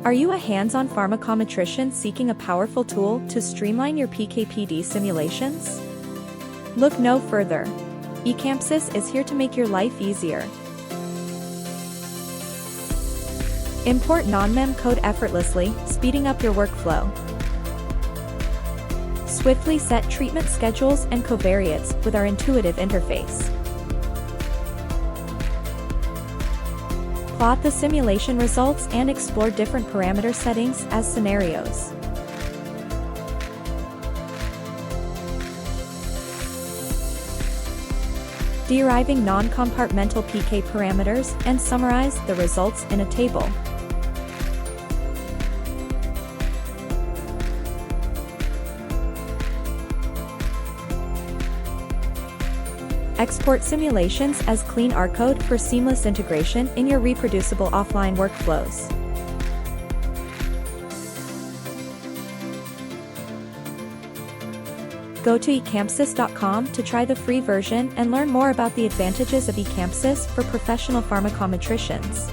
Are you a hands-on pharmacometrician seeking a powerful tool to streamline your PK/PD simulations? Look no further. e-Campsis is here to make your life easier. Import non-mem code effortlessly, speeding up your workflow. Swiftly set treatment schedules and covariates with our intuitive interface. Plot the simulation results and explore different parameter settings as scenarios. Deriving non-compartmental PK parameters and summarize the results in a table. Export simulations as clean R code for seamless integration in your reproducible offline workflows. Go to e-Campsis.com to try the free version and learn more about the advantages of e-Campsis for professional pharmacometricians.